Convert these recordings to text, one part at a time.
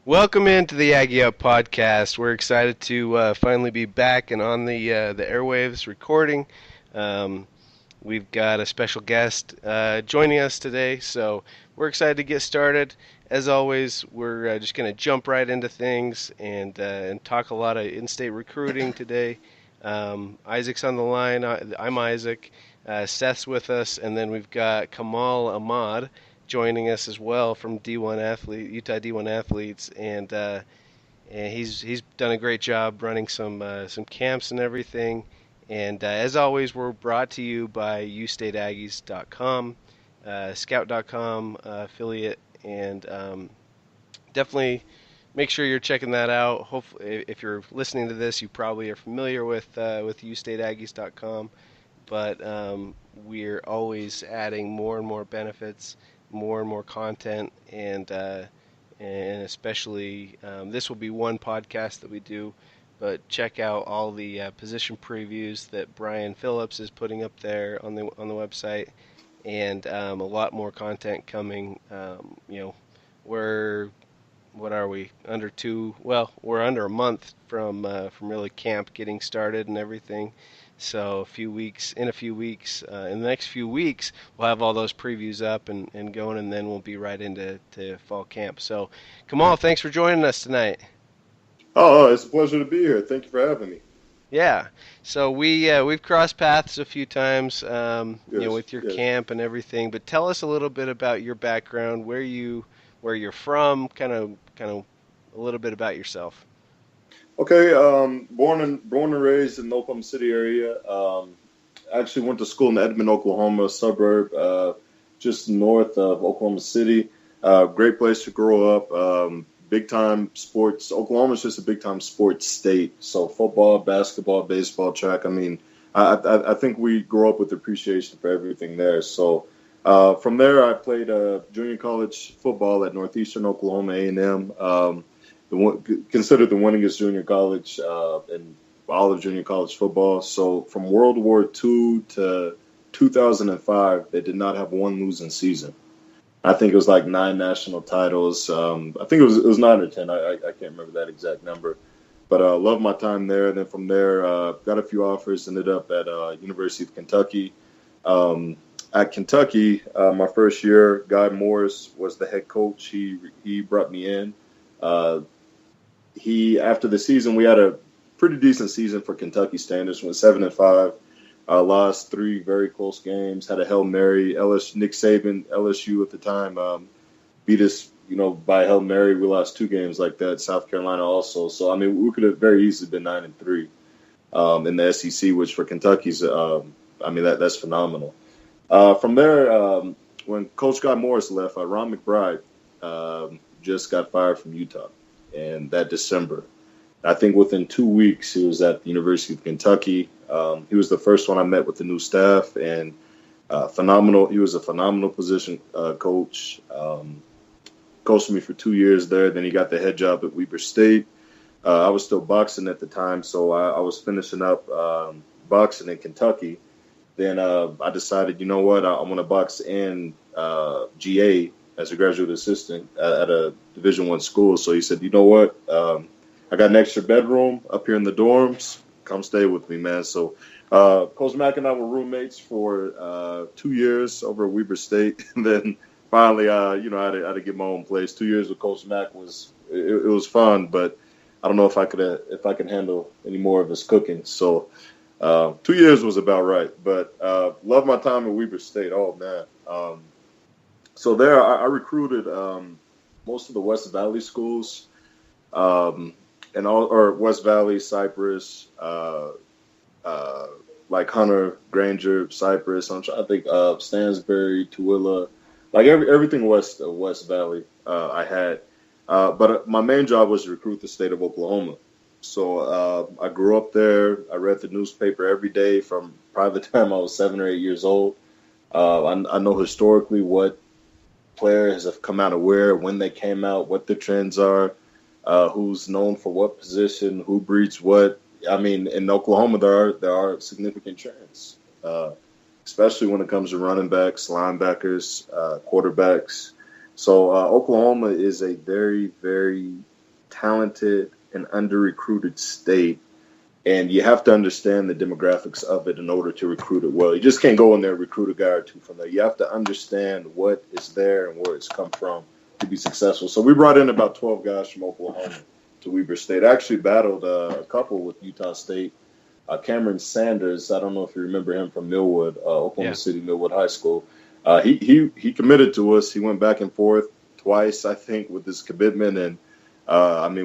Welcome into the Aggie Up podcast. We're excited to finally be back and on the airwaves recording. Um, we've got a special guest joining us today, so we're excited to get started. As always, we're just going to jump right into things and talk a lot of in-state recruiting today. Isaac's on the line. I'm Isaac. Seth's with us, and then we've got Kamaal Ahmad joining us as well from Utah D1 Athletes, and he's done a great job running some camps and everything. And as always, we're brought to you by ustateaggies.com, scout.com affiliate, and definitely make sure you're checking that out. Hopefully, if you're listening to this, you probably are familiar with ustateaggies.com, but we're always adding more and more benefits, more and more content, and especially this will be one podcast that we do, but check out all the position previews that Brian Phillips is putting up there on the website, and a lot more content coming. We're what are we under two? Well, we're under a month from really camp getting started and everything. So in the next few weeks, we'll have all those previews up and going, and then we'll be right into fall camp. So, Kamaal, thanks for joining us tonight. Oh, it's a pleasure to be here. Thank you for having me. Yeah. So we've crossed paths a few times, Yes, with your yes. camp and everything. But tell us a little bit about your background, where you're from, kind of a little bit about yourself. Okay, born and raised in the Oklahoma City area. Actually went to school in Edmond, Oklahoma, a suburb just north of Oklahoma City. Great place to grow up. Big time sports. Oklahoma's just a big time sports state. So football, basketball, baseball, track. I mean, I think we grow up with appreciation for everything there. So from there, I played junior college football at Northeastern Oklahoma A&M. Considered the winningest junior college in all of junior college football. So from World War II to 2005, they did not have one losing season. I think it was like 9 national titles. I think it was 9 or 10. I can't remember that exact number. But loved my time there. And then from there, got a few offers. Ended up at University of Kentucky. At Kentucky, my first year, Guy Morris was the head coach. He brought me in. After the season, we had a pretty decent season for Kentucky standards. Went 7-5, lost 3 very close games. Had a Hail Mary. Nick Saban, LSU at the time, beat us, by Hail Mary. We lost 2 games like that. South Carolina also. So I mean, we could have very easily been 9-3 in the SEC, which for Kentucky's, that's phenomenal. From there, when Coach Guy Morris left, Ron McBride just got fired from Utah. And that December, I think within 2 weeks, he was at the University of Kentucky. He was the first one I met with the new staff, and phenomenal. He was a phenomenal position coach. Coached me for 2 years there. Then he got the head job at Weber State. I was still boxing at the time, so I was finishing up boxing in Kentucky. Then I decided, you know what, I want to box in GA as a graduate assistant at a Division I school. So he said, you know what, I got an extra bedroom up here in the dorms. Come stay with me, man. So Coach Mack and I were roommates for 2 years over at Weber State. And then finally, I had to get my own place. 2 years with Coach Mack was fun, but I don't know if I can handle any more of his cooking. So 2 years was about right. But love my time at Weber State. Oh, man. So there, I recruited most of the West Valley schools, or West Valley, Cypress, like Hunter, Granger, Cypress. I'm trying to think of Stansbury, Tooele, like everything West Valley. I had, but my main job was to recruit the state of Oklahoma. So I grew up there. I read the newspaper every day from probably the time I was 7 or 8 years old. I know historically what players have come out of where, when they came out, what the trends are, who's known for what position, who breeds what. I mean, in Oklahoma, there are significant trends, especially when it comes to running backs, linebackers, quarterbacks. So Oklahoma is a very, very talented and under-recruited state, and you have to understand the demographics of it in order to recruit it well. You just can't go in there and recruit a guy or two from there. You have to understand what is there and where it's come from to be successful. So we brought in about 12 guys from Oklahoma to Weber State. I actually battled a couple with Utah State. Cameron Sanders, I don't know if you remember him from Millwood, Oklahoma City, Millwood High School. He committed to us. He went back and forth twice, I think, with his commitment. And,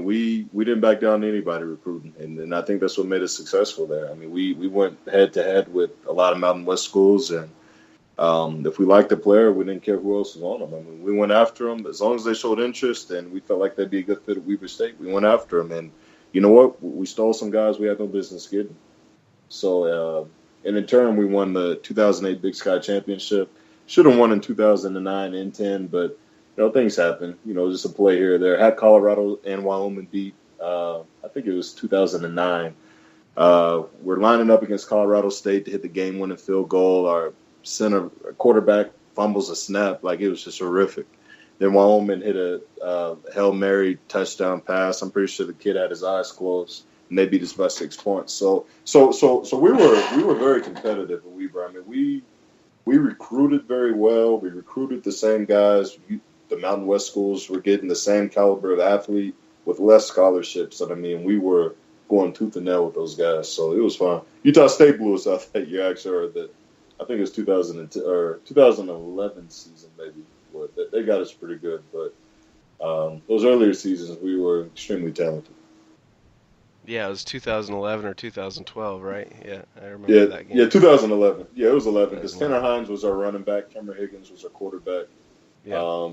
we didn't back down to anybody recruiting. And I think that's what made us successful there. I mean, we went head-to-head with a lot of Mountain West schools. And if we liked the player, we didn't care who else was on them. I mean, we went after them. As long as they showed interest and we felt like they'd be a good fit at Weber State, we went after them. And you know what? We stole some guys we had no business getting. So, and in turn, we won the 2008 Big Sky Championship. Should have won in 2009 and 10, but, things happen. Just a play here or there. Had Colorado and Wyoming beat, I think it was 2009. We're lining up against Colorado State to hit the game-winning field goal. Our quarterback fumbles a snap. Like, it was just horrific. Then Wyoming hit a Hail Mary touchdown pass. I'm pretty sure the kid had his eyes closed. And they beat us by 6 points. So we were very competitive at Weber. I mean, we recruited very well. We recruited the same guys. The Mountain West schools were getting the same caliber of athlete with less scholarships. And I mean, we were going tooth and nail with those guys. So it was fun. Utah State blew us out that year. Actually, I think it was 2010 or 2011 season maybe. But they got us pretty good. But those earlier seasons, we were extremely talented. Yeah, it was 2011 or 2012, right? Yeah, I remember that game. Yeah, 2011. Yeah, it was 11 because Tanner Hines was our running back. Cameron Higgins was our quarterback. Yeah.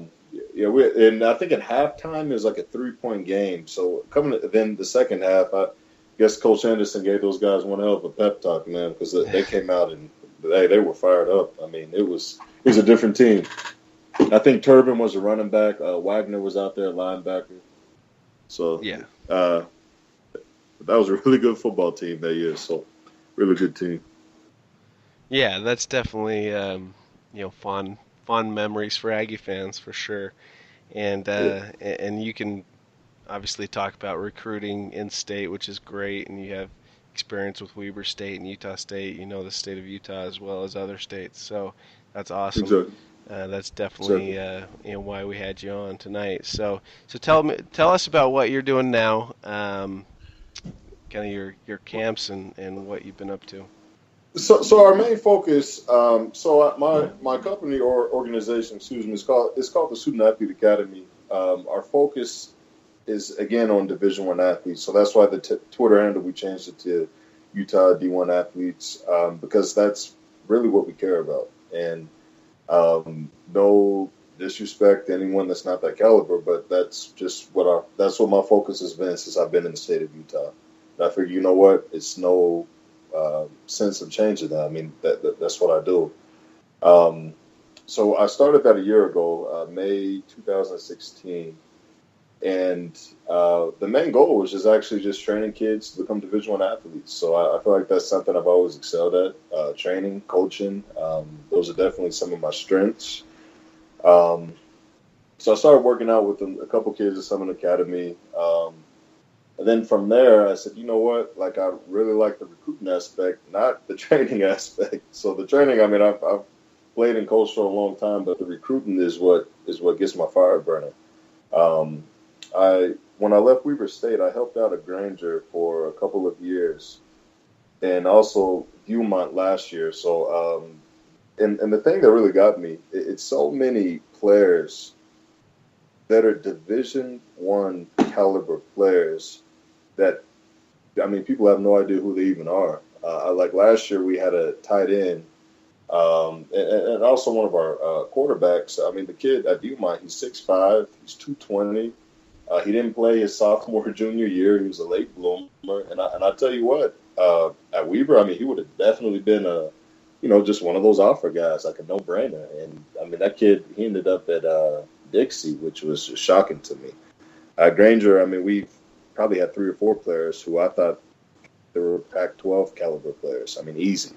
And I think at halftime it was like a 3-point game. So then the second half, I guess Coach Anderson gave those guys one hell of a pep talk, man, because they came out and they were fired up. I mean, it was a different team. I think Turbin was a running back. Wagner was out there, linebacker. So yeah. That was a really good football team that year, so really good team. Yeah, that's definitely fond memories for Aggie fans for sure, and you can obviously talk about recruiting in state, which is great, and you have experience with Weber State and Utah State. The state of Utah as well as other states, so that's awesome. Exactly. That's definitely why we had you on tonight. So tell us about what you're doing now. Kind of your camps and what you've been up to. So our main focus, my company or organization, it's called the Student Athlete Academy. Our focus is again on Division I athletes, so that's why the Twitter handle we changed it to Utah D1 Athletes, because that's really what we care about. And no disrespect to anyone that's not that caliber, but that's just what my focus has been since I've been in the state of Utah. I figured, you know what? It's no sense of changing that. I mean, that's what I do. So I started that a year ago, May 2016. And the main goal was just training kids to become Division I athletes. So I feel like that's something I've always excelled at, training, coaching. Those are definitely some of my strengths. So I started working out with a couple kids at Summit Academy. And then from there, I said, you know what? Like, I really like the recruiting aspect, not the training aspect. So the training, I mean, I've played and coached for a long time, but the recruiting is what gets my fire burning. When I left Weber State, I helped out at Granger for a couple of years, and also Viewmont last year. So, and the thing that really got me, it's so many players that are Division I caliber players that, I mean, people have no idea who they even are. Like last year, we had a tight end, and also one of our quarterbacks. I mean, the kid at Viewmont, he's 6'5", he's 220. He didn't play his sophomore, junior year. He was a late bloomer, and I tell you what, at Weber, I mean, he would have definitely been just one of those offer guys, like a no-brainer. And I mean, that kid, he ended up at Dixie, which was just shocking to me. At Granger, I mean, we've probably had 3 or 4 players who I thought they were Pac-12 caliber players. I mean, easy.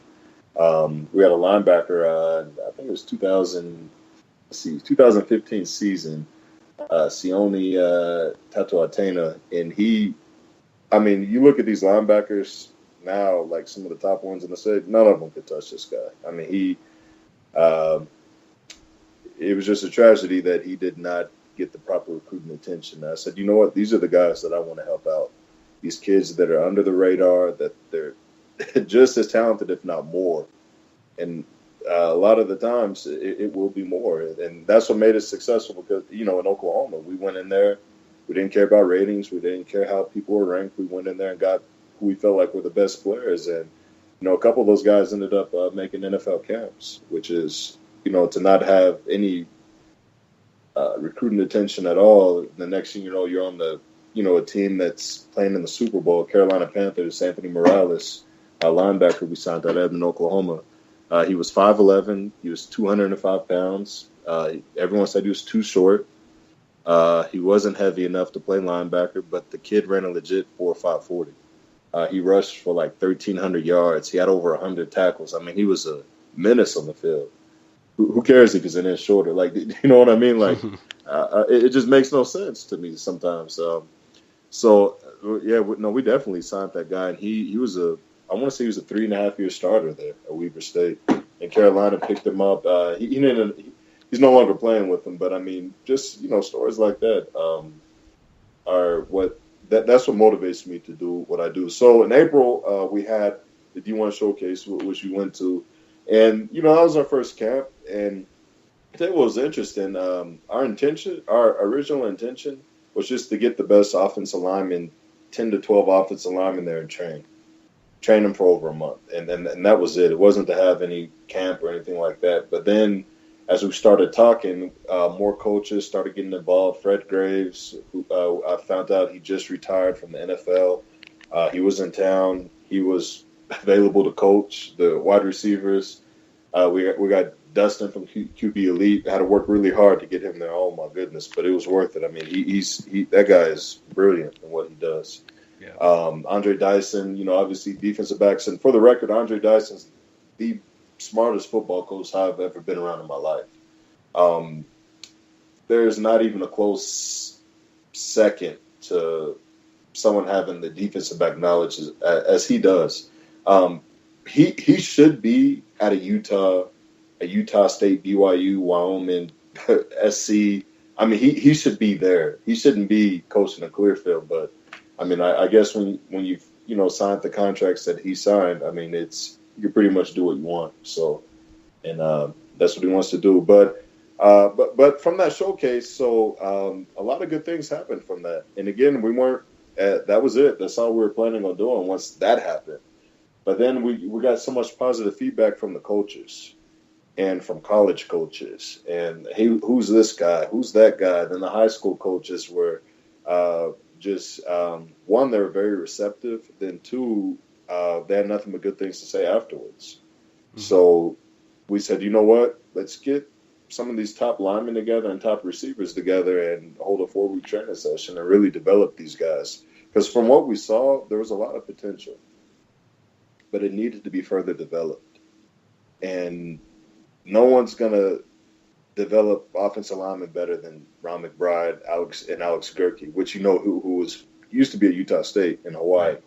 We had a linebacker, I think it was 2015 season. Sione Tatuatena, and you look at these linebackers now, like some of the top ones in the state, none of them could touch this guy. I mean, uh, it was just a tragedy that he did not get the proper recruiting attention. I said, you know what? These are the guys that I want to help out. These kids that are under the radar, that they're just as talented, if not more. And a lot of the times it will be more. And that's what made us successful because, in Oklahoma, we went in there. We didn't care about ratings. We didn't care how people were ranked. We went in there and got who we felt like were the best players. And, a couple of those guys ended up making NFL camps, which is, to not have any recruiting attention at all. The next thing you know, you're on a team that's playing in the Super Bowl. Carolina Panthers, Anthony Morales, linebacker we signed out of Edmond, Oklahoma. He was 5'11". He was 205 pounds. Everyone said he was too short. He wasn't heavy enough to play linebacker, but the kid ran a legit 4.5 40. He rushed for like 1,300 yards. He had over 100 tackles. I mean, he was a menace on the field. Who cares if he's an inch shorter? Like, you know what I mean? Like, it just makes no sense to me sometimes. We definitely signed that guy, and he was I want to say he was a 3.5-year starter there at Weber State, and Carolina picked him up. He's no longer playing with them, but I mean, just stories like that are that's what motivates me to do what I do. So in April, we had the D1 showcase, which we went to, and that was our first camp. And I think what was interesting, our original intention was just to get the best offensive linemen, 10 to 12 offensive linemen there and train them for over a month. And that was it. It wasn't to have any camp or anything like that. But then as we started talking, more coaches started getting involved. Fred Graves, who I found out he just retired from the NFL. He was in town. He was available to coach the wide receivers. We got Dustin from QB Elite. Had to work really hard to get him there. Oh my goodness, but it was worth it. I mean, that guy is brilliant in what he does. Yeah. Andre Dyson, obviously defensive backs. And for the record, Andre Dyson's the smartest football coach I've ever been around in my life. There's not even a close second to someone having the defensive back knowledge as he does. He should be at a Utah State, BYU, Wyoming, SC. I mean, he should be there. He shouldn't be coaching a Clearfield, but I mean, I guess when you've signed the contracts that he signed, I mean, you can pretty much do what you want. So, and that's what he wants to do. But from that showcase, so a lot of good things happened from that. And again, we weren't. That was it. That's all we were planning on doing once that happened. But then we got so much positive feedback from the coaches and from college coaches. And hey, who's this guy? Who's that guy? Then the high school coaches were one, they were very receptive. Then two, they had nothing but good things to say afterwards. Mm-hmm. So we said, you know what? Let's get some of these top linemen together and top receivers together and hold a 4-week training session and really develop these guys. Because from what we saw, there was a lot of potential, but it needed to be further developed. And no one's going to develop offensive linemen better than Ron McBride, Alex Gerke, which who used to be at Utah State in Hawaii.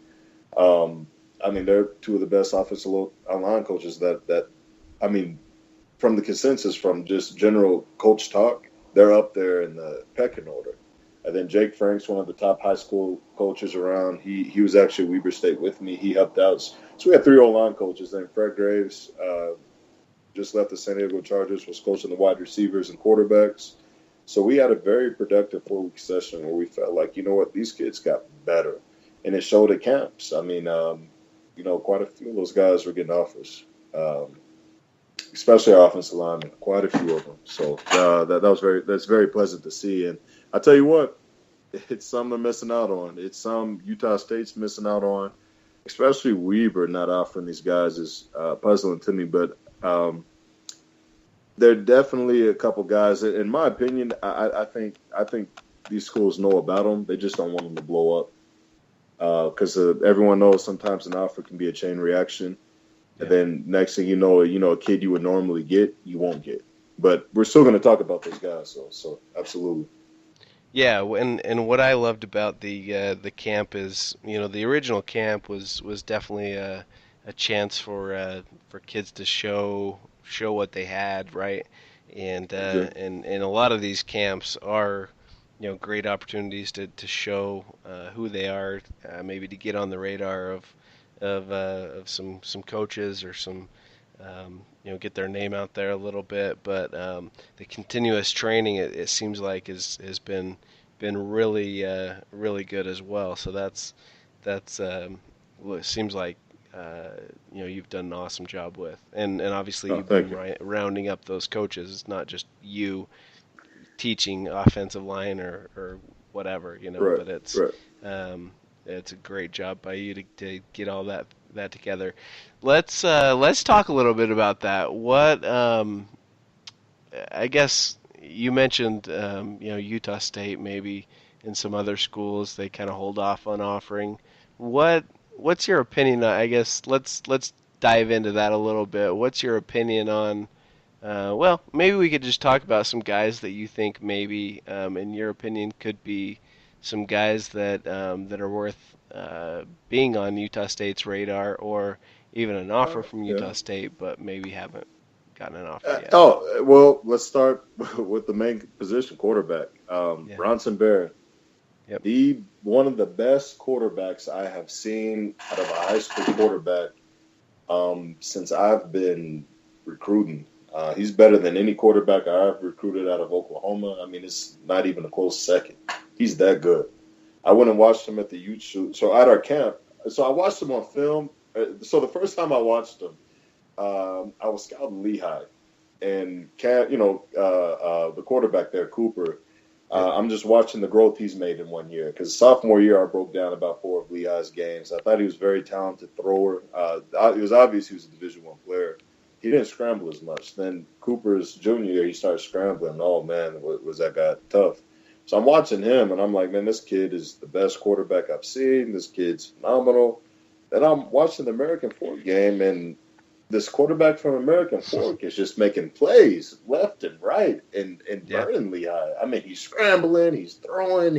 I mean, they're two of the best offensive line coaches that I mean, from the consensus, from just general coach talk, they're up there in the pecking order. And then Jake Frank's one of the top high school coaches around. He was actually at Weber State with me. He helped out. So we had 3 O-line coaches. Then Fred Graves just left the San Diego Chargers, was coaching the wide receivers and quarterbacks. So we had a very productive 4-week session where we felt like, you know what, these kids got better. And it showed at camps. I mean, quite a few of those guys were getting offers, especially our offensive linemen, quite a few of them. So that's very pleasant to see. And I tell you what, it's something they're missing out on. It's some Utah State's missing out on, especially Weber not offering these guys is puzzling to me. But there are definitely a couple guys that, in my opinion, I think these schools know about them. They just don't want them to blow up because everyone knows sometimes an offer can be a chain reaction. Yeah. And then next thing you know, a kid you would normally get, you won't get. But we're still going to talk about those guys. So absolutely. Yeah, and what I loved about the camp is, the original camp was definitely a chance for kids to show what they had, right? And Okay. and a lot of these camps are, great opportunities to show who they are, maybe to get on the radar of some coaches or some get their name out there a little bit. But the continuous training, it seems like has been really good as well. So that's well, it seems like you've done an awesome job with, and obviously Oh, you've thank been you. rounding up those coaches. It's not just you teaching offensive line or whatever, Right. but Right. um, it's a great job by you to get all that together. Let's talk a little bit about that. What I guess you mentioned, Utah State maybe in some other schools they kind of hold off on offering. What what's your opinion? I guess let's dive into that a little bit. What's your opinion on? Well, maybe we could just talk about some guys that you think maybe, in your opinion, could be some guys that are worth being on Utah State's radar, or even an offer from Yeah. Utah State, but maybe haven't gotten an offer yet. Well, let's start with the main position, quarterback. Yeah. Bronson Barron, Yep. the one of the best quarterbacks I have seen out of a high school quarterback since I've been recruiting. He's better than any quarterback I've recruited out of Oklahoma. I mean, it's not even a close second. He's that good. I went and watched him at the youth shoot. So at our camp, so I watched him on film. So the first time I watched him, I was scouting Lehigh, and the quarterback there, Cooper. Yep. I'm just watching the growth he's made in one year. Because sophomore year, I broke down about 4 of Lehigh's games. I thought he was a very talented thrower. It was obvious he was a Division I player. He didn't scramble as much. Then Cooper's junior year, he started scrambling. Oh man, was that guy tough? So I'm watching him, and I'm like, man, this kid is the best quarterback I've seen. This kid's phenomenal. Then I'm watching the American Fork game, and this quarterback from American Fork is just making plays left and right and Yeah. burning Lehigh. I mean, he's scrambling, he's throwing,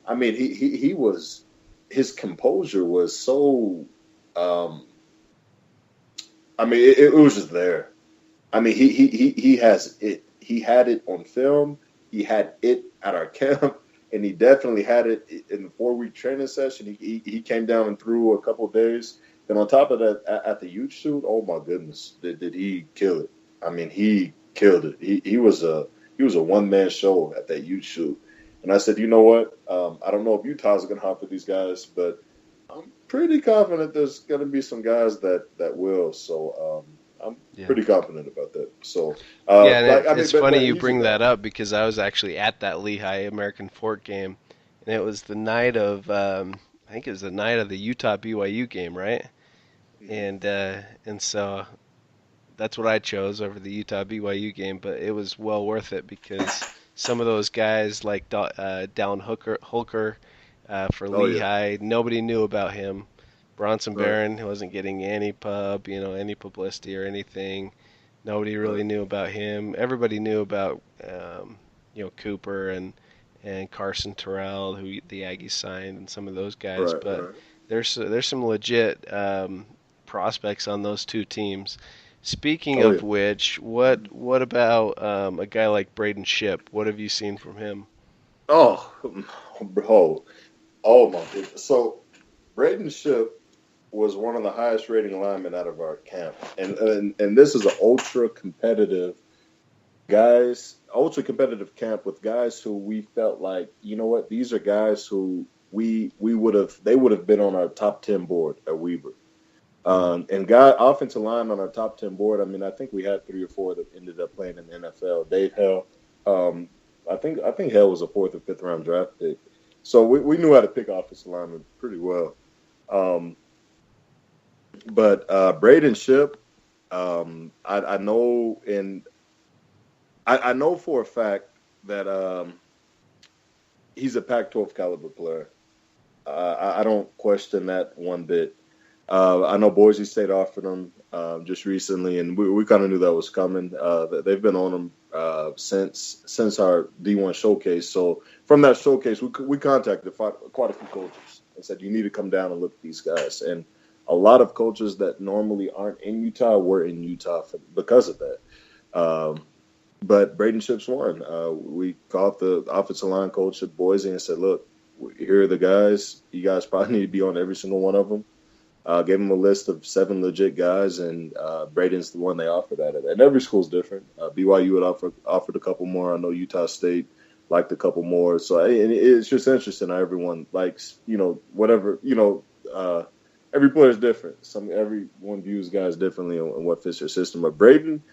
I mean, he was, his composure was so, um, I mean, it was just there. I mean, he has it. He had it on film. He had it at our camp, and he definitely had it in the 4-week training session. He came down and threw a couple of days. Then on top of that, at the youth shoot, oh my goodness, did he kill it? I mean, he killed it. He was a one-man show at that youth shoot. And I said, you know what? I don't know if Utah's going to offer these guys, but I'm pretty confident there's going to be some guys that will. So I'm Yeah. pretty confident about that. So, Yeah, and I mean, it's funny but you he's a bring guy. that up because I was actually at that Lehigh American Fork game, and it was the night of, I think it was the night of the Utah BYU game, right? Mhm. And so that's what I chose over the Utah BYU game, but it was well worth it because some of those guys like Dallin Holker for Oh yeah, Lehigh, nobody knew about him. Bronson right, Barron wasn't getting any any publicity or anything. Nobody right, really knew about him. Everybody knew about Cooper and Carson Terrell, who the Aggies signed, and some of those guys. right, But right. there's some legit prospects on those two teams. Speaking Oh of yeah. which, Mhm. what about a guy like Braden Ship? What have you seen from him? Oh, bro. Oh my goodness. So Braden Ship was one of the highest rating linemen out of our camp, and this is an ultra competitive camp with guys who we felt like, you know what, these are guys who we would have been on our top 10 board at Weber. Hmm. And guy offensive line on our top 10 board. I mean, I think we had 3 or 4 that ended up playing in the NFL. Dave Hell, um, I think Hell was a 4th or 5th round draft pick. So we knew how to pick offensive linemen pretty well. Um, but Braden Ship, I know, and I know for a fact that he's a Pac-12 caliber player. I don't question that one bit. I know Boise State offered him just recently, and we kind of knew that was coming. They've been on him since our D1 showcase. So from that showcase, we contacted quite a few coaches and said, you need to come down and look at these guys. And a lot of coaches that normally aren't in Utah were in Utah because of that. But Braden Shipp's one. We called the offensive line coach at Boise and said, look, here are the guys. You guys probably need to be on every single one of them. Gave him a list of 7 legit guys, and Braden's the one they offered at it. And every school's different. BYU had offered a couple more. I know Utah State liked a couple more. So it's just interesting how everyone likes, whatever, every player is different. Everyone views guys differently and what fits their system. But Braden,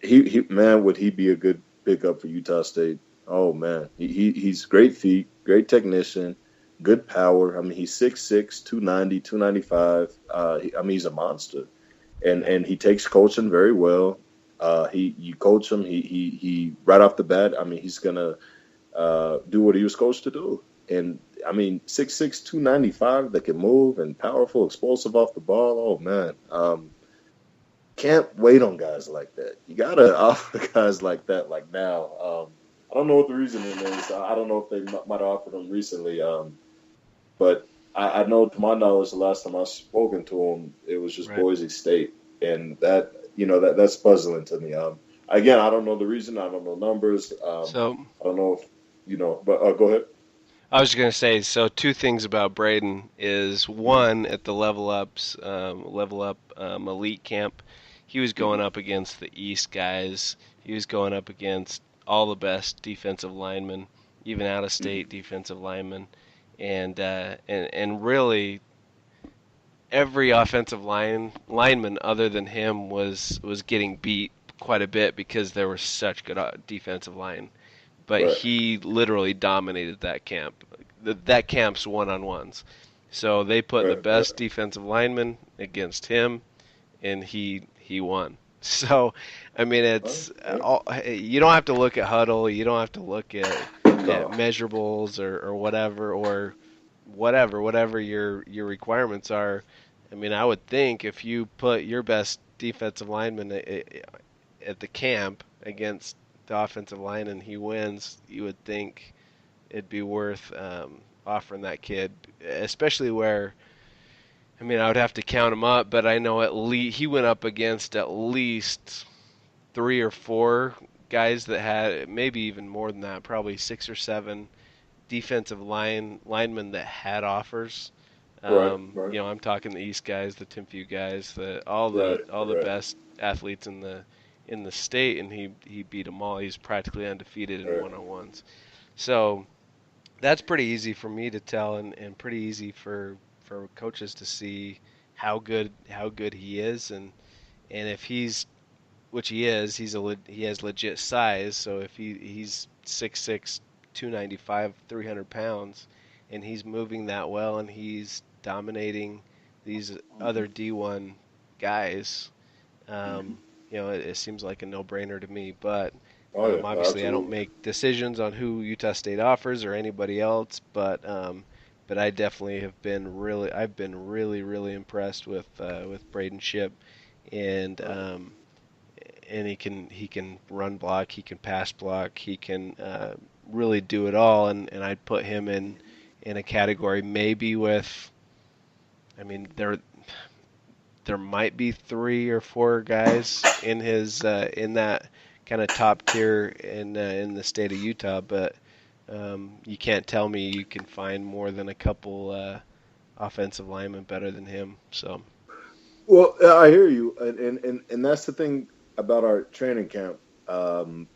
would he be a good pickup for Utah State? Oh man, he's great feet, great technician, good power. I mean, he's 6'6", 290, 295. He's a monster, and he takes coaching very well. You coach him, he right off the bat. I mean, he's gonna do what he was coached to do. And I mean, 6'6", 295 that can move and powerful, explosive off the ball. Oh man. Can't wait on guys like that. You gotta offer guys like that like now. I don't know what the reasoning is. I don't know if they might have offered them recently. But I know, to my knowledge, the last time I spoken to him, it was just Right. Boise State, and that's puzzling to me. Again, I don't know the reason. I don't know numbers. So I don't know But go ahead. I was going to say, so 2 things about Braden is one, at the level up elite camp, he was going up against the East guys. He was going up against all the best defensive linemen, even out of state defensive linemen, and really every offensive lineman other than him was getting beat quite a bit because there was such good defensive line. But Right. he literally dominated that camp. That camp's one-on-ones. So they put the Right. best defensive lineman against him, and he won. So, I mean, it's Right. you don't have to look at huddle. You don't have to look at No. measurables or whatever your requirements are. I mean, I would think if you put your best defensive lineman at the camp against the offensive line and he wins, you would think it'd be worth offering that kid, especially where, I mean, I would have to count him up, but I know at least he went up against at least 3 or 4 guys that had, maybe even more than that, probably 6 or 7 defensive linemen that had offers. Right. Right. I'm talking the East guys, the Tim Few guys, Right. all the Right. best athletes in the state, and he beat them all. He's practically undefeated in Right. one-on-ones. So that's pretty easy for me to tell, and pretty easy for coaches to see how good he is, and if he's, which he is, he has legit size. So if he's 6'6", 295, 300 pounds, and he's moving that well, and he's dominating these other D1 guys, Mhm. it seems like a no-brainer to me. But Oh yeah. obviously, I don't Absolutely. make decisions on who Utah State offers or anybody else. But I definitely I've been really impressed with Braden Shipp, and Right. he can run block, he can pass block, he can really do it all, and I'd put him in a category maybe with, I mean, there might be 3 or 4 guys in his in that kind of top tier in the state of Utah, but you can't tell me you can find more than a couple offensive linemen better than him. So Well, I hear you, and that's the thing about our training camp. Um,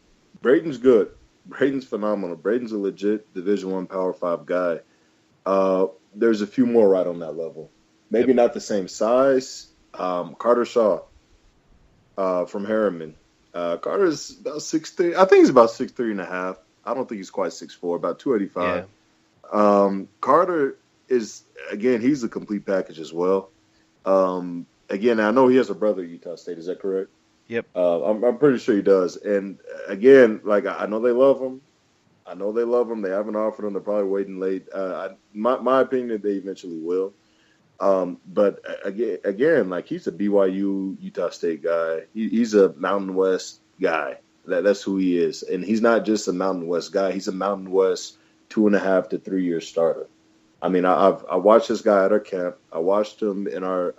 Braden's good. Braden's phenomenal. Braden's a legit Division I Power 5 guy. There's a few more right on that level. yep, Maybe not the same size. Carter Shaw from Harriman. Carter's about 6'3". I think he's about 6'3" and a half. I don't think he's quite 6'4", about 285. yeah, Carter is, again, he's a complete package as well. Again, I know he has a brother at Utah State. Is that correct? yep, I'm pretty sure he does. And again, like I know they love him. I know they love him. They haven't offered him. They're probably waiting late. My opinion, they eventually will. But again, like he's a BYU Utah State guy. He's a Mountain West guy. That's who he is, and he's not just a Mountain West guy. He's a Mountain West 2.5 to 3 year starter. I mean, I watched this guy at our camp. I watched him in our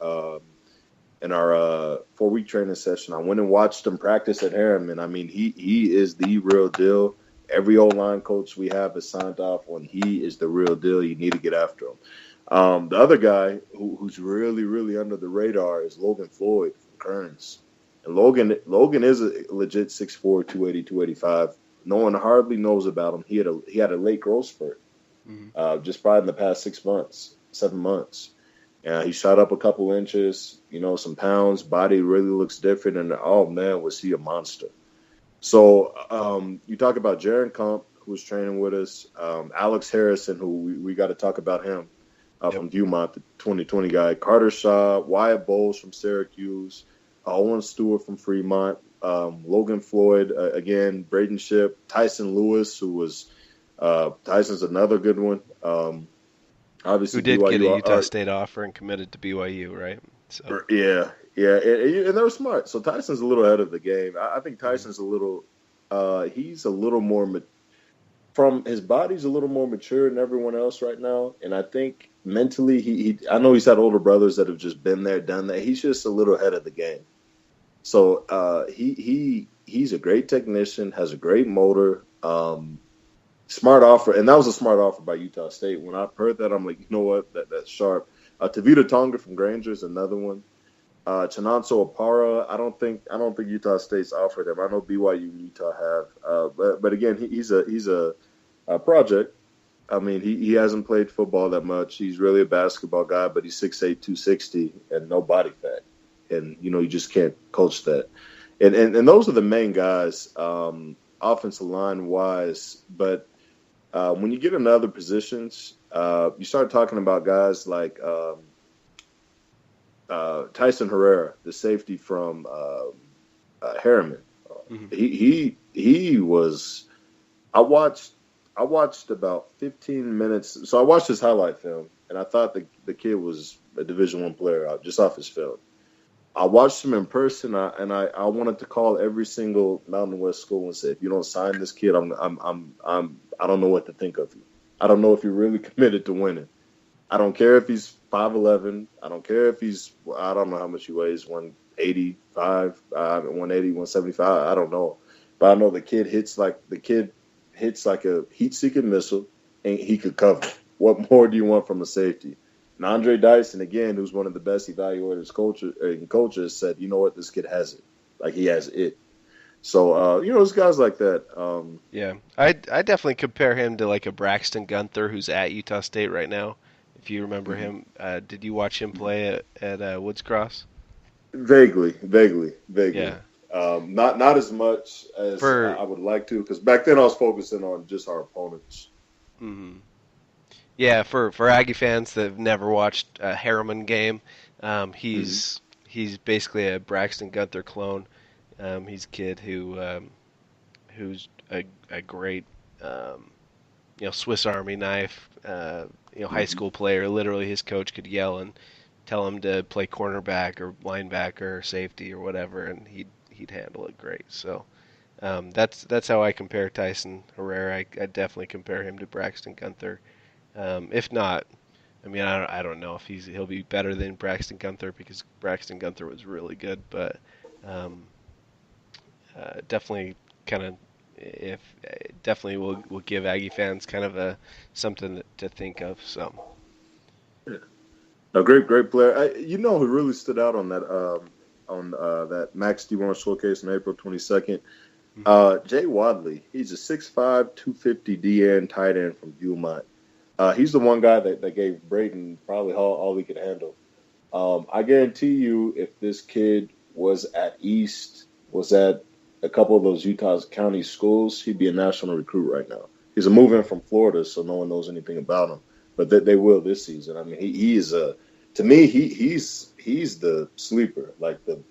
4 week training session. I went and watched him practice at Harriman. I mean, he is the real deal. Every O-line coach we have is signed off on. He is the real deal. You need to get after him. The other guy who's really, really under the radar is Logan Floyd from Kearns. And Logan is a legit 6'4", 280, 285. No one hardly knows about him. He had a late growth spurt, just probably in the past 6 months, 7 months. He shot up a couple inches, some pounds. Body really looks different, and oh man, was he a monster! So you talk about Jaron Kump, who was training with us, Alex Harrison, who we got to talk about him from Viewmont, the 2020 guy, Carter Shaw, Wyatt Bowles from Syracuse, Owen Stewart from Fremont, Logan Floyd, again, Braden Shipp, Tyson Lewis, who was Tyson's another good one. Obviously, who did BYU, get a Utah State offer and committed to BYU, right? So yeah, and they were smart. So Tyson's a little ahead of the game. I think Tyson's a little. He's a little more from his body's a little more mature than everyone else right now, and I think mentally he I know he's had older brothers that have just been there, done that. He's just a little ahead of the game. So he's a great technician, has a great motor. Smart offer, and that was a smart offer by Utah State. When I heard that, I'm like, you know what, that's sharp. Tavita Tonga from Granger is another one. Chinonso Apara, I don't think Utah State's offered him. I know BYU and Utah have, but again, he's a project. I mean, he hasn't played football that much. He's really a basketball guy, but he's 6'8", 260, and no body fat, and you just can't coach that. And those are the main guys, offensive line wise, but. When you get into other positions, you start talking about guys like Tyson Herrera, the safety from Harriman. He was. I watched about 15 minutes. So I watched his highlight film, and I thought the kid was a Division I player just off his film. I watched him in person, and I wanted to call every single Mountain West school and say, if you don't sign this kid, I don't know what to think of you. I don't know if you're really committed to winning. I don't care if he's 5'11". I don't care if I don't know how much he weighs, 185, 180, 175. I don't know. But I know the kid hits like a heat-seeking missile, and he could cover. What more do you want from a safety? And Andre Dyson, again, who's one of the best evaluators coaches, said, you know what, this kid has it. Like, he has it. So, there's guys like that. Yeah, I definitely compare him to like a Braxton Gunther who's at Utah State right now. If you remember him, did you watch him play at Woods Cross? Vaguely. Yeah. Not as much as I would like to, because back then I was focusing on just our opponents. Mm-hmm. Yeah, for Aggie fans that have never watched a Harriman game, he's basically a Braxton Gunther clone. He's a kid who's a great Swiss Army knife high school player. Literally, his coach could yell and tell him to play cornerback or linebacker or safety or whatever, and he'd handle it great. So that's how I compare Tyson Herrera. I definitely compare him to Braxton Gunther. If not, I mean, I don't know if he'll be better than Braxton Gunther, because Braxton Gunther was really good, but definitely definitely will give Aggie fans kind of something to think of. So, a great player. Who really stood out on that Max D1 showcase on April 22nd? Jay Wadley. He's a 6'5", 250 DN tight end from Viewmont. He's the one guy that gave Braden probably all he could handle. I guarantee you, if this kid was at a couple of those Utah County schools, he'd be a national recruit right now. He's a move-in from Florida, so no one knows anything about him. But they will this season. I mean, he is to me, he's the sleeper, like the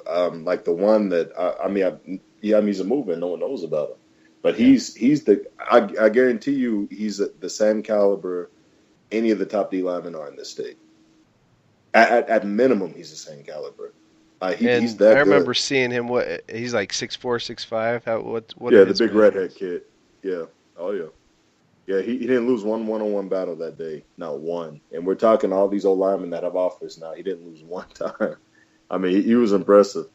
one that he's a move-in. No one knows about him. But I guarantee you, he's the same caliber any of the top D linemen are in this state. At minimum, he's the same caliber. He's And I that good. remember seeing him. What he's like 6'4", 6'5". What are Yeah, the his big redhead measures? kid. Yeah. Oh yeah. Yeah, he didn't lose one-on-one battle that day, not one. And we're talking all these old linemen that have offers now. He didn't lose one time. I mean, he was impressive.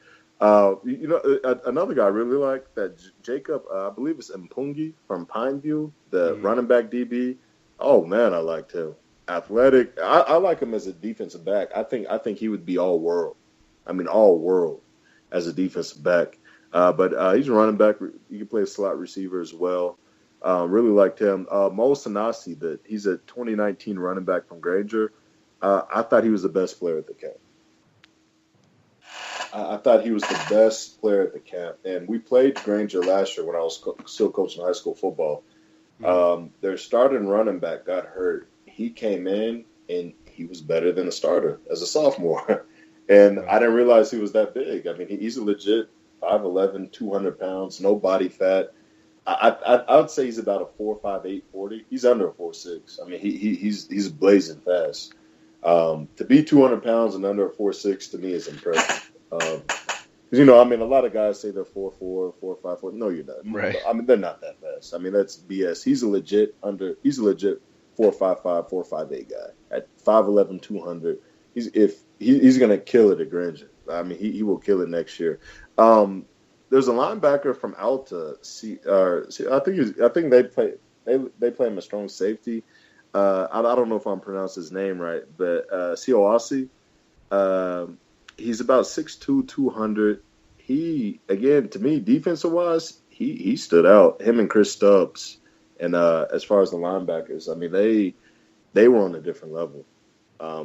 Another guy I really like that Jacob, I believe it's Mpungi from Pineview, the Hmm. running back DB. Oh man, I liked him. Athletic. I like him as a defensive back. I think he would be all world. I mean, all world as a defensive back. But he's a running back. He can play a slot receiver as well. Really liked him. Mo Sanasi, he's a 2019 running back from Granger. I thought he was the best player at the camp. I thought he was the best player at the camp. And we played Granger last year when I was still coaching high school football. Hmm. Their starting running back got hurt. He came in and he was better than the starter as a sophomore. And Wow. I didn't realize he was that big. I mean, he's a legit 5'11", 200 pounds, no body fat. I would say he's about a 4.58 40. He's under a 4.6. I mean, he's blazing fast. To be 200 pounds and under a 4.6 to me is impressive. Because I mean, a lot of guys say they're 4.4, 4.54. No, you're not. Right. I mean, they're not that fast. I mean, that's BS. He's a legit 4.55, 4.58 guy at 5'11", 200. He's gonna kill it at Granger. I mean, he will kill it next year. There's a linebacker from Alta. I think they play him a strong safety. I don't know if I'm pronouncing his name right, but Sioasi. Um, he's about 6'2", 200. He again to me defensive wise, he stood out. Him and Chris Stubbs, and as far as the linebackers, I mean they were on a different level,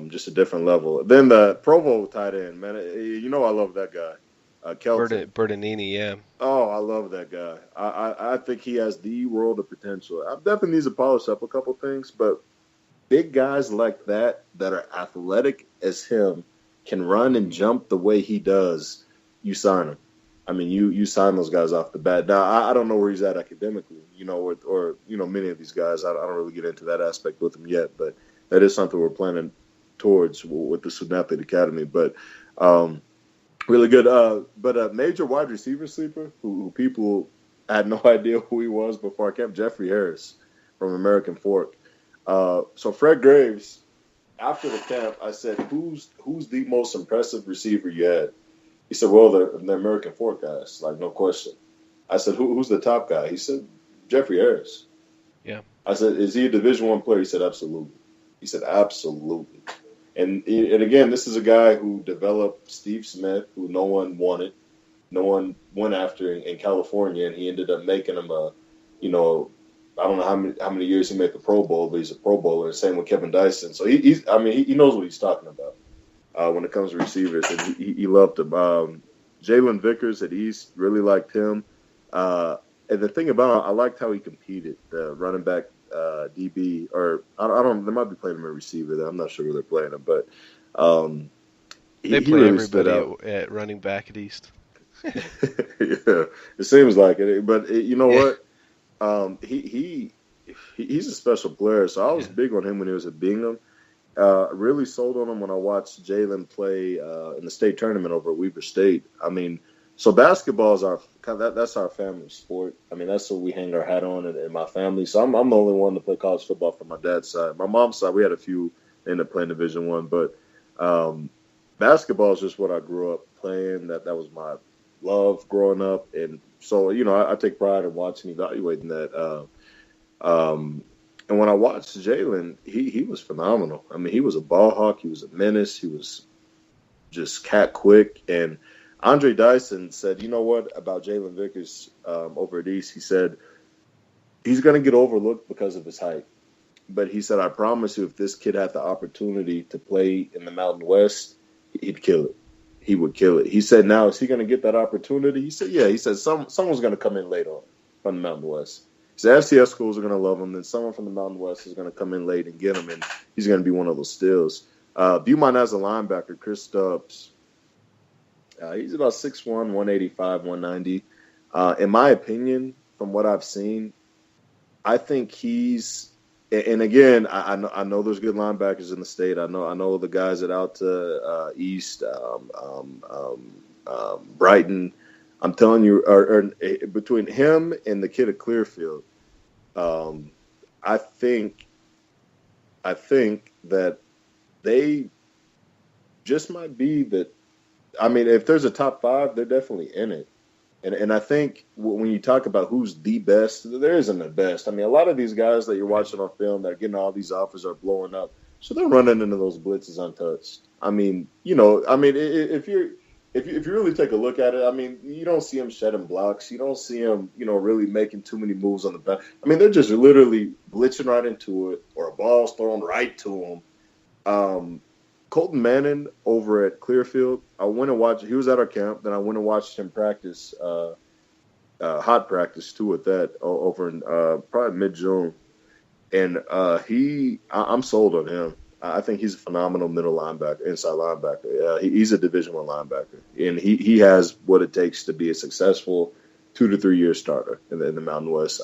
just a different level. Then the Provo tight end, man, I love that guy, Kelton. Bertanini, yeah. Oh, I love that guy. I think he has the world of potential. I definitely needs to polish up a couple things, but big guys like that are athletic as him can run and jump the way he does. You sign him. I mean, you sign those guys off the bat. Now, I don't know where he's at academically, or many of these guys. I don't really get into that aspect with him yet, but that is something we're planning towards with the Student Athlete Academy. But really good. But a major wide receiver sleeper who people had no idea who he was before I kept Jeffrey Harris from American Fork. So Fred Graves, after the camp, I said, "Who's the most impressive receiver you had?" He said, "Well, the American Fork guys, like no question." I said, "Who's the top guy?" He said, "Jeffrey Harris." Yeah. I said, "Is he a Division I player?" He said, "Absolutely." He said, "Absolutely." And again, this is a guy who developed Steve Smith, who no one wanted, no one went after in California, and he ended up making him I don't know how many years he made the Pro Bowl, but he's a Pro Bowler. Same with Kevin Dyson. So he knows what he's talking about when it comes to receivers, and he loved him. Jalen Vickers at East really liked him. And the thing about him, I liked how he competed. The running back DB, or I don't. They might be playing him a receiver. There, I'm not sure where they're playing him, but um, They he play really stood everybody out. at running back at East. Yeah, it seems like it. But you know Yeah. what? He's a special player. So I was Yeah. big on him when he was at Bingham. Really sold on him when I watched Jalen play in the state tournament over at Weber State. I mean, so basketball is that's our family sport. I mean, that's what we hang our hat on in my family. So I'm the only one to play college football from my dad's side. My mom's side, we had a few that ended up playing Division I, but um, basketball is just what I grew up playing. That was my love growing up, and so I take pride in watching, evaluating that. Um, and when I watched Jalen, he was phenomenal. I mean, he was a ball hawk. He was a menace. He was just cat quick. And Andre Dyson said, "You know what about Jalen Vickers over at East?" He said he's going to get overlooked because of his height. But he said, "I promise you, if this kid had the opportunity to play in the Mountain West, he'd kill it. He would kill it." He said, "Now, is he going to get that opportunity?" He said, "Yeah." He said, someone's going to come in late on from the Mountain West. He said, FCS schools are going to love him. Then someone from the Mountain West is going to come in late and get him, and he's going to be one of those steals. Beaumont as a linebacker, Chris Stubbs. He's about 6'1", 185, 190. In my opinion, from what I've seen, I think he's And again, I know there's good linebackers in the state. I know the guys at out to East, Brighton. I'm telling you, between him and the kid at Clearfield, um, I think I think that they just might be that. I mean, if there's a top five, they're definitely in it. And I think when you talk about who's the best, there isn't a best. I mean, a lot of these guys that you're watching on film that are getting all these offers are blowing up, so they're running into those blitzes untouched. I mean, if you really take a look at it, I mean, you don't see them shedding blocks. You don't see them, really making too many moves on the back. I mean, they're just literally blitzing right into it, or a ball's thrown right to them. Colton Manning over at Clearfield, I went and watched. He was at our camp. Then I went and watched him practice, hot practice too, at that over in probably mid-June. And I'm sold on him. I think he's a phenomenal middle linebacker, inside linebacker. He's a Division I linebacker, and he has what it takes to be a successful 2 to 3 year starter in the Mountain West.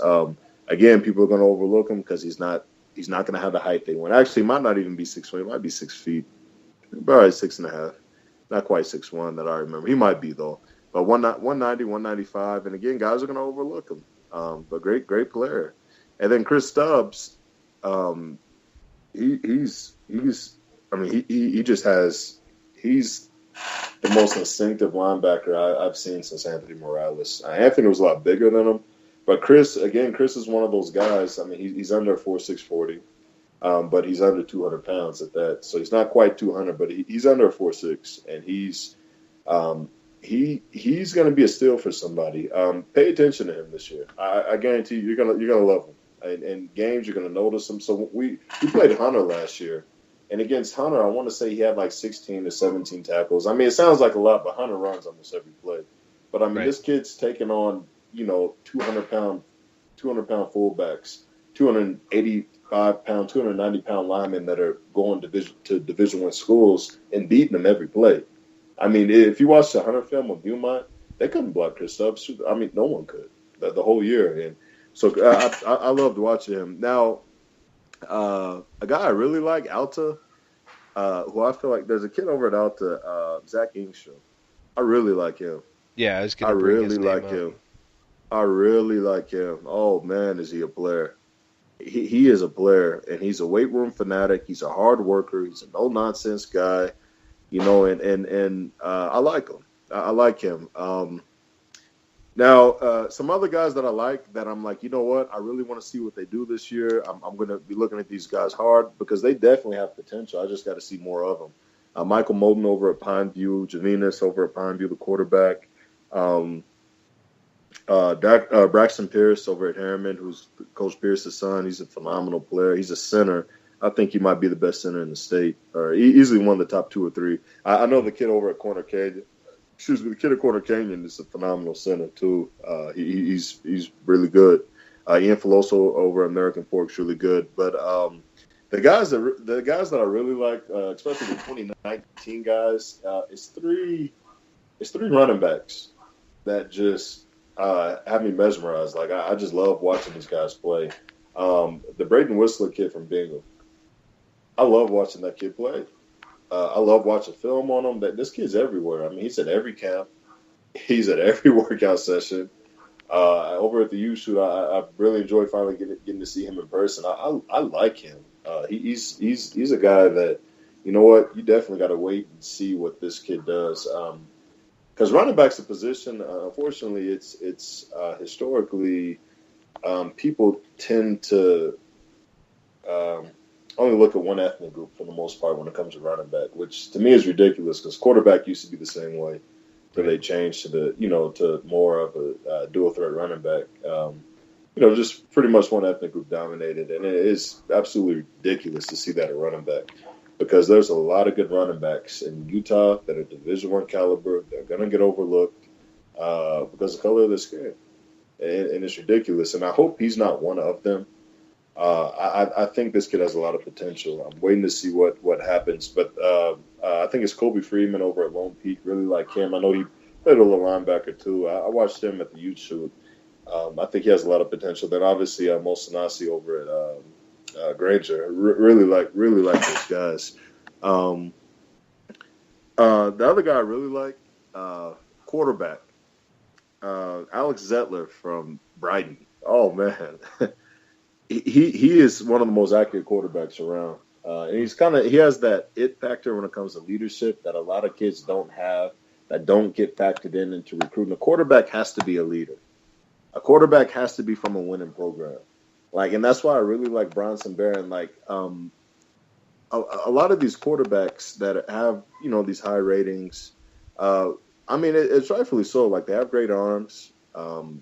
Again, people are going to overlook him because he's not going to have the height they want. Actually, he might not even be 6'1". He might be 6 feet. Probably 6.5, not quite 6'1" that I remember. He might be though, but 190, 195, and again, guys are going to overlook him. But great player. And then Chris Stubbs, he's I mean he just has he's the most instinctive linebacker I've seen since Anthony Morales. Anthony was a lot bigger than him, but Chris is one of those guys. I mean, he's under 4.6 40. But he's under 200 pounds at that, so he's not quite 200, but he's under 4.6, and he's going to be a steal for somebody. Pay attention to him this year. I guarantee you're gonna love him. In games, you're gonna notice him. So we played Hunter last year, and against Hunter, I want to say he had like 16 to 17 tackles. I mean, it sounds like a lot, but Hunter runs almost every play. But I mean, This kid's taking on 200-pound fullbacks, 285-pound, 290-pound linemen that are going to Division I schools and beating them every play. I mean, if you watch the Hunter film of Beaumont, they couldn't block Chris Stubbs. I mean, no one could the whole year. And so I loved watching him. Now, a guy I really like, Alta, who I feel like there's a kid over at Alta, Zach Ingstrom. I really like him. Yeah, I was going to bring his name up. Him. I really like him. Oh, man, is he a player. He is a player, and he's a weight room fanatic. He's a hard worker. He's a no-nonsense guy, and I like him. I like him. Now, some other guys that I like that I'm like, you know what? I really want to see what they do this year. I'm going to be looking at these guys hard because they definitely have potential. I just got to see more of them. Michael Moden over at Pineview, Javinas over at Pineview, the quarterback. Braxton Pierce over at Harriman, who's Coach Pierce's son. He's a phenomenal player. He's a center. I think he might be the best center in the state, or easily one of the top 2 or 3. I know the kid over at Corner Canyon. The kid at Corner Canyon is a phenomenal center too. He's really good. Ian Filoso over at American Fork's really good. But the guys that I really like, especially the 2019 guys, it's three running backs that just have me mesmerized. Like I just love watching these guys play. The Braden Whistler kid from Bingham, I love watching that kid play. I love watching film on him. That this kid's everywhere. I mean, he's at every camp. He's at every workout session. Over at the U Shoot, I really enjoy finally getting to see him in person. I like him. He's a guy that, you know what, you definitely got to wait and see what this kid does. Because running back's a position, unfortunately, it's historically people tend to only look at one ethnic group for the most part when it comes to running back, which to me is ridiculous because quarterback used to be the same way, but they changed to more of a dual threat running back. Just pretty much one ethnic group dominated, and it is absolutely ridiculous to see that at running back. Because there's a lot of good running backs in Utah that are Division I caliber. They're going to get overlooked because of the color of their skin. And it's ridiculous. And I hope he's not one of them. I think this kid has a lot of potential. I'm waiting to see what happens. But I think it's Kobe Freeman over at Lone Peak. Really like him. I know he played a little linebacker, too. I watched him at the youth shoot. I think he has a lot of potential. Then, obviously, Mo Sanasi over Granger. Really like those guys. Um, the other guy I really like, quarterback, Alex Zettler from Brighton. Oh man, he is one of the most accurate quarterbacks around. And he has that it factor when it comes to leadership that a lot of kids don't have, that don't get factored into recruiting. A quarterback has to be a leader. A quarterback has to be from a winning program. And that's why I really like Bronson Barron. A lot of these quarterbacks that have, these high ratings, it's rightfully so. Like, they have great arms.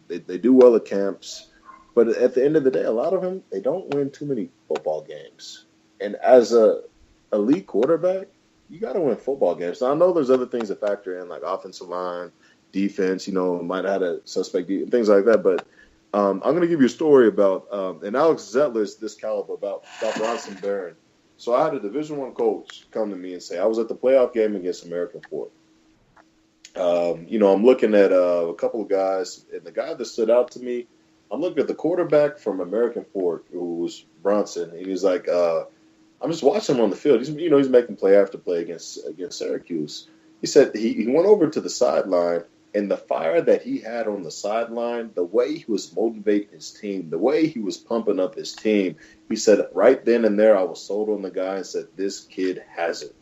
They do well at camps. But at the end of the day, a lot of them, they don't win too many football games. And as a elite quarterback, you got to win football games. Now, I know there's other things that factor in, like offensive line, defense, might have had a suspect, things like that. But I'm going to give you a story about, and Alex Zettler is this caliber, about Bronson Barron. So I had a Division I coach come to me and say, I was at the playoff game against American Fork. I'm looking at a couple of guys, and the guy that stood out to me, I'm looking at the quarterback from American Fork, who was Bronson, and he's like, I'm just watching him on the field. He's making play after play against Syracuse. He said he went over to the sideline, and the fire that he had on the sideline, the way he was motivating his team, the way he was pumping up his team, he said right then and there I was sold on the guy and said, this kid has it.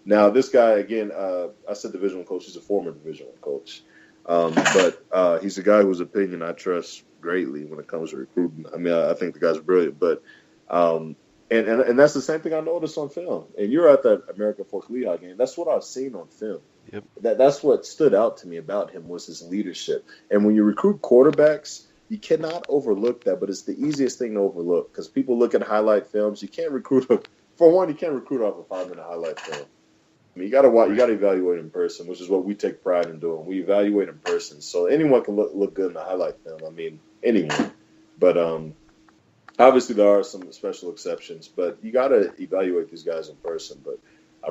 Now, this guy, again, I said Division I coach. He's a former Division I coach. But he's a guy whose opinion I trust greatly when it comes to recruiting. I think the guy's brilliant. But and that's the same thing I noticed on film. And you're at that American Fork Lehigh game. That's what I've seen on film. Yep. That's what stood out to me about him was his leadership. And when you recruit quarterbacks, you cannot overlook that. But it's the easiest thing to overlook because people look at highlight films. You can't recruit for one. You can't recruit off a 5-minute highlight film. You got to watch. You got to evaluate in person, which is what we take pride in doing. We evaluate in person, so anyone can look good in the highlight film. Anyone. But obviously there are some special exceptions. But you got to evaluate these guys in person. But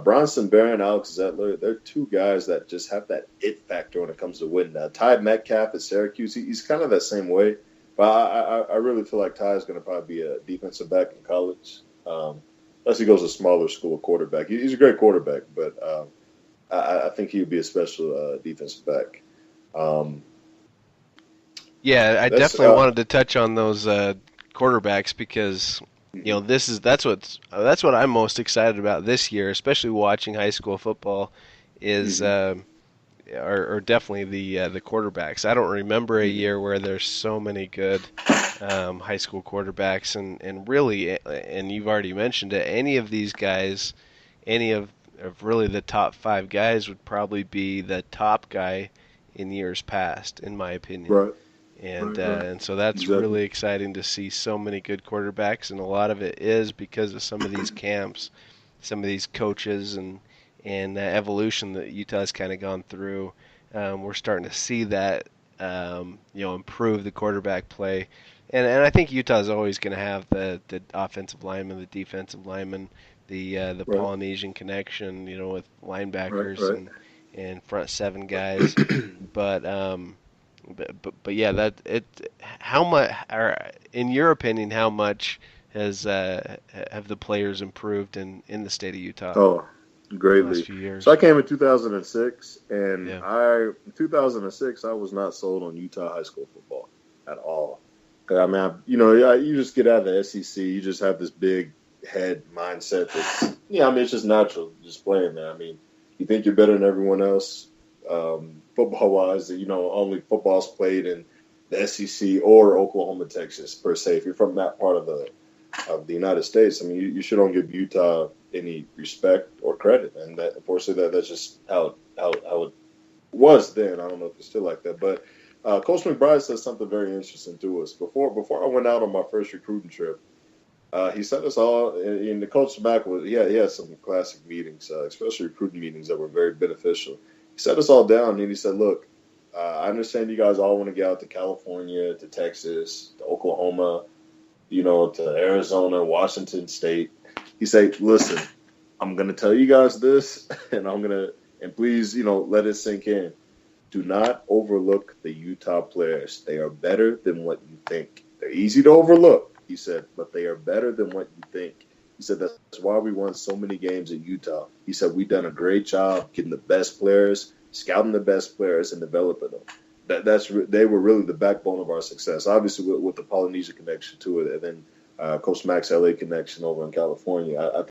Bronson Barron, Alex Zettler, they're two guys that just have that it factor when it comes to winning. Ty Metcalf at Syracuse, he's kind of that same way. But I really feel like Ty is going to probably be a defensive back in college. Unless he goes to a smaller school quarterback. He's a great quarterback, but I think he would be a special defensive back. Yeah, I definitely wanted to touch on those quarterbacks because that's what I'm most excited about this year, especially watching high school football, is are definitely the quarterbacks. I don't remember a year where there's so many good high school quarterbacks, and really, and you've already mentioned it, any of these guys, any of really the top 5 guys would probably be the top guy in years past, in my opinion. Right. And so that's really exciting to see so many good quarterbacks, and a lot of it is because of some of these camps, some of these coaches, and evolution that Utah's kind of gone through. We're starting to see that improve the quarterback play, and I think Utah's always going to have the offensive lineman, the defensive lineman, the Polynesian connection, with linebackers and front 7 guys, but yeah, how much, or in your opinion, how much have the players improved in the state of Utah? Oh, greatly. The last few years. So I came in 2006, and in 2006 I was not sold on Utah high school football at all. You just get out of the SEC, you just have this big head mindset that's it's just natural just playing there. You think you're better than everyone else. Football-wise, only football's played in the SEC or Oklahoma, Texas, per se. If you're from that part of the United States, you should don't give Utah any respect or credit, and that, unfortunately, that's just how it was then. I don't know if it's still like that, but Coach McBride said something very interesting to us before I went out on my first recruiting trip. He sent us all, and the coach back he had some classic meetings, especially recruiting meetings that were very beneficial. He set us all down, and he said, look, I understand you guys all want to get out to California, to Texas, to Oklahoma, to Arizona, Washington State. He said, listen, I'm going to tell you guys this, and please, let it sink in. Do not overlook the Utah players. They are better than what you think. They're easy to overlook. He said, but they are better than what you think. He said that's why we won so many games in Utah. He said we've done a great job getting the best players, scouting the best players, and developing them. They were really the backbone of our success. Obviously, with the Polynesia connection to it, and then Coach Mac's LA connection over in California. I